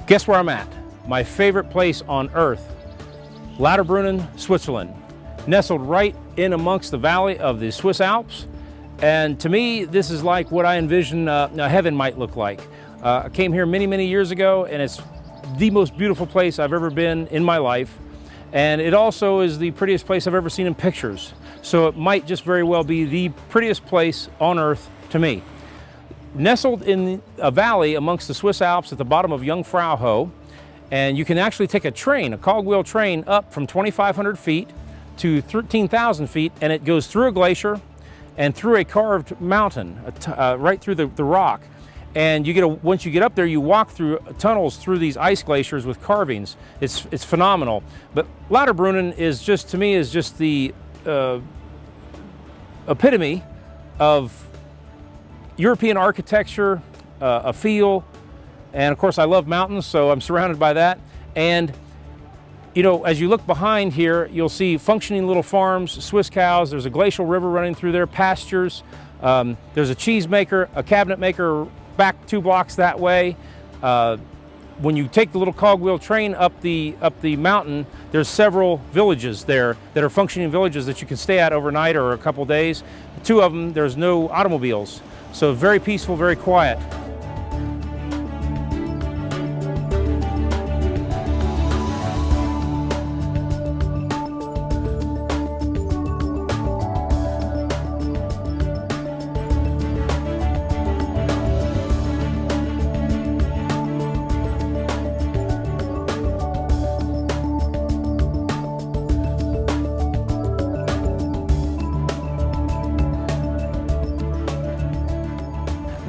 Guess where I'm at? My favorite place on earth, Lauterbrunnen, Switzerland, nestled right in amongst the valley of the Swiss Alps. And to me, this is like what I envision heaven might look like. I came here many, many years ago, and it's the most beautiful place I've ever been in my life. And it also is the prettiest place I've ever seen in pictures. So it might just very well be the prettiest place on earth to me. Nestled in a valley amongst the Swiss Alps at the bottom of Jungfraujoch, and you can actually take a train, a cogwheel train, up from 2,500 feet to 13,000 feet, and it goes through a glacier and through a carved mountain, right through the rock. And once you get up there, you walk through tunnels through these ice glaciers with carvings. It's phenomenal. But Lauterbrunnen is just, to me, is just the epitome of European architecture, a feel, and of course I love mountains, so I'm surrounded by that. And you know, as you look behind here, you'll see functioning little farms, Swiss cows. There's a glacial river running through there, pastures. There's a cheese maker, a cabinet maker back 2 blocks that way. When you take the little cogwheel train up the mountain, there's several villages there that are functioning villages that you can stay at overnight or a couple days. 2 of them, there's no automobiles. So very peaceful, very quiet.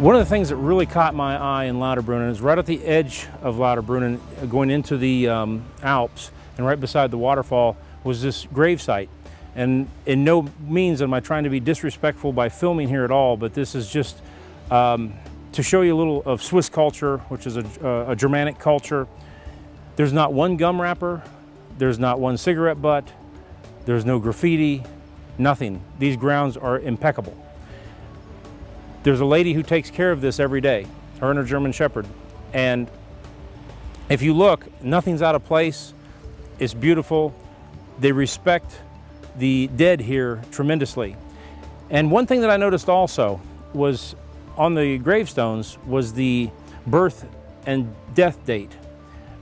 One of the things that really caught my eye in Lauterbrunnen is right at the edge of Lauterbrunnen, going into the Alps, and right beside the waterfall was this gravesite. And in no means am I trying to be disrespectful by filming here at all, but this is just to show you a little of Swiss culture, which is a Germanic culture. There's not one gum wrapper, there's not one cigarette butt, there's no graffiti, nothing. These grounds are impeccable. There's a lady who takes care of this every day, her and her German Shepherd. And if you look, nothing's out of place. It's beautiful. They respect the dead here tremendously. And one thing that I noticed also was on the gravestones was the birth and death date.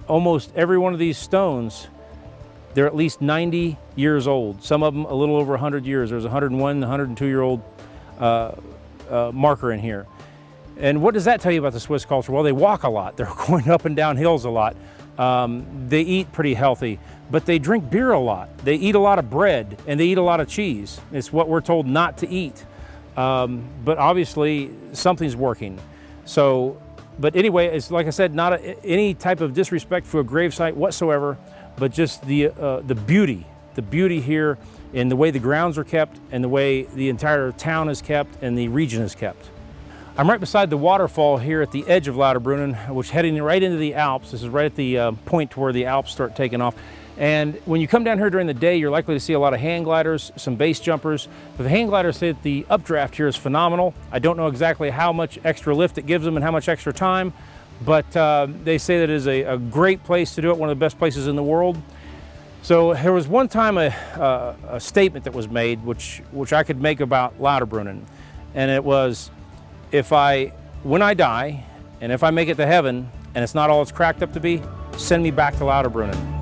Almost every one of these stones, they're at least 90 years old. Some of them a little over 100 years. There's a 101, 102-year-old marker in here. And what does that tell you about the Swiss culture? Well, they walk a lot. They're going up and down hills a lot. They eat pretty healthy, but they drink beer a lot. They eat a lot of bread, and they eat a lot of cheese. It's what we're told not to eat. But obviously, something's working. So, but anyway, it's like I said, not any type of disrespect for a gravesite whatsoever, but just the beauty here in the way the grounds are kept and the way the entire town is kept and the region is kept. I'm right beside the waterfall here at the edge of Lauterbrunnen, which is heading right into the Alps. This is right at the point to where the Alps start taking off. And when you come down here during the day, you're likely to see a lot of hang gliders, some base jumpers. But the hang gliders say that the updraft here is phenomenal. I don't know exactly how much extra lift it gives them and how much extra time, but they say that it is a great place to do it, one of the best places in the world. So there was one time a statement that was made, which I could make about Lauterbrunnen, and it was, when I die, and if I make it to heaven, and it's not all it's cracked up to be, send me back to Lauterbrunnen.